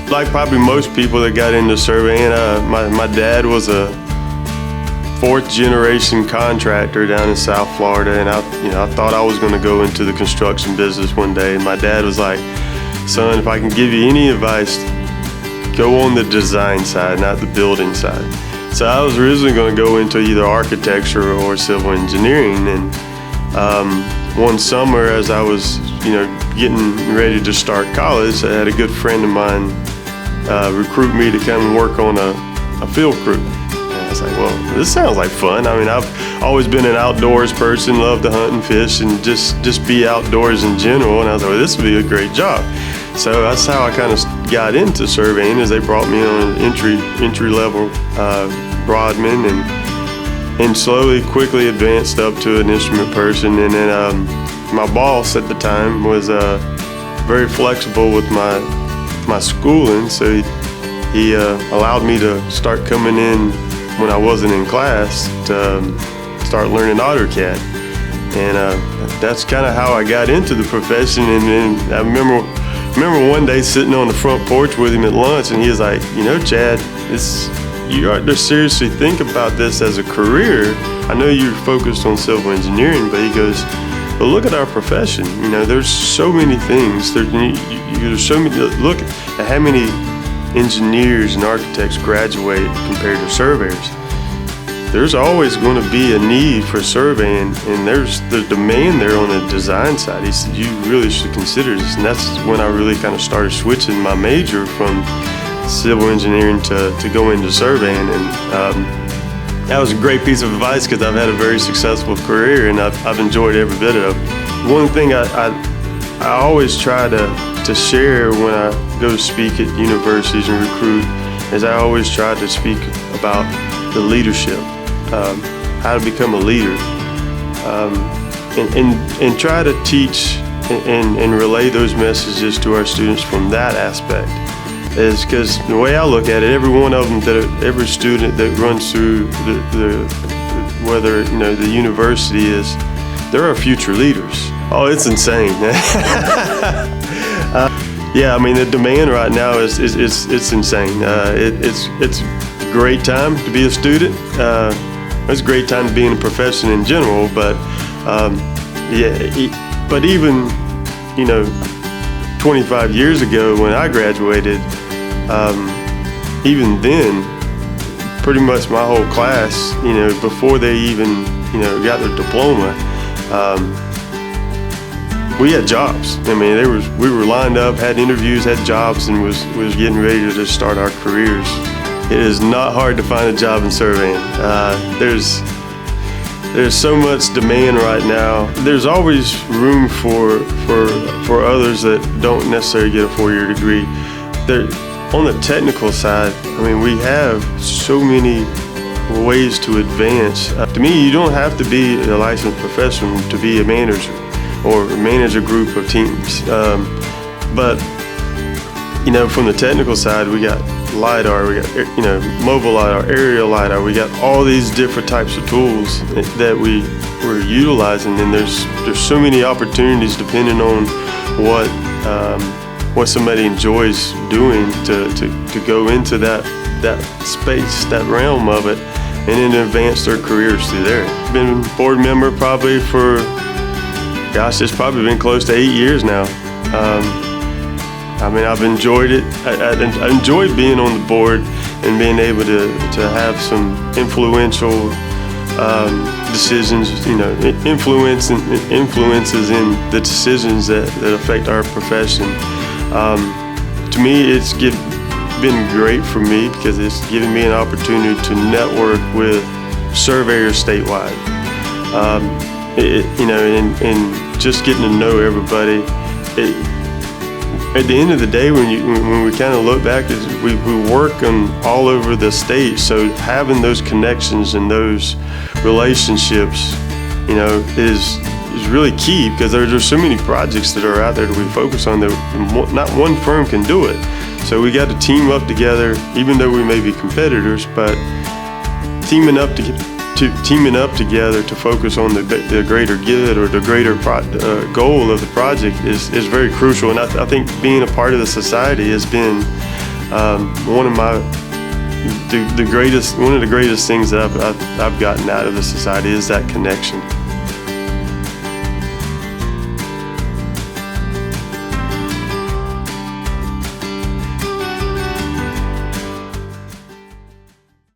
like probably most people that got into surveying, my dad was a fourth generation contractor down in South Florida, and I thought I was going to go into the construction business one day. And my dad was like, "Son, if I can give you any advice, go on the design side, not the building side." So I was originally going to go into either architecture or civil engineering. And one summer, as I was getting ready to start college, I had a good friend of mine recruit me to come and work on a field crew. I was like, well, this sounds like fun. I mean, I've always been an outdoors person, loved to hunt and fish and just be outdoors in general. And I was like, well, this would be a great job. So that's how I kind of got into surveying, is they brought me on an entry level Broadman, and slowly, quickly advanced up to an instrument person. And then my boss at the time was very flexible with my schooling, so he allowed me to start coming in when I wasn't in class to start learning AutoCAD. And that's kind of how I got into the profession. And then I remember one day sitting on the front porch with him at lunch, and he was like, "Chad, you ought to seriously think about this as a career. I know you're focused on civil engineering," but he goes, "But look at our profession. There's so many things. There's so many. Look at how many engineers and architects graduate compared to surveyors. There's always going to be a need for surveying, and there's the demand there on the design side." He said, "You really should consider this." And that's when I really kind of started switching my major from civil engineering to go into surveying. And that was a great piece of advice, because I've had a very successful career, and I've enjoyed every bit of it. One thing I always try to share when I go speak at universities and recruit is I always try to speak about the leadership, how to become a leader, and try to teach and relay those messages to our students from that aspect. Is because the way I look at it, every one of them, every student that runs through whether the university is, there are future leaders. Oh, it's insane. Yeah, I mean, the demand right now is insane. It's a great time to be a student. It's a great time to be in a profession in general. But but even 25 years ago when I graduated, even then, pretty much my whole class, before they even got their diploma, we had jobs. I mean, we were lined up, had interviews, had jobs, and was getting ready to just start our careers. It is not hard to find a job in surveying. There's so much demand right now. There's always room for others that don't necessarily get a 4-year degree. On the technical side, I mean, we have so many ways to advance. To me, you don't have to be a licensed professional to be a manager or manage a group of teams. But from the technical side, we got LiDAR, we got mobile LiDAR, aerial LiDAR. We got all these different types of tools that we're utilizing, and there's so many opportunities depending on what somebody enjoys doing to go into that space, that realm of it, and then advance their careers through there. Been a board member probably for, it's probably been close to 8 years now. I mean, I've enjoyed it. I enjoyed being on the board and being able to have some influential decisions, influences in the decisions that affect our profession. To me, it's been great for me because it's given me an opportunity to network with surveyors statewide. And just getting to know everybody. At the end of the day, when we kind of look back, we work on all over the state. So having those connections and those relationships, is really key, because there's so many projects that are out there that we focus on that not one firm can do it. So we got to team up together, even though we may be competitors, but teaming up together to focus on the greater good or the greater goal of the project is very crucial. And I think being a part of the society has been One of the greatest things that I've gotten out of the society is that connection.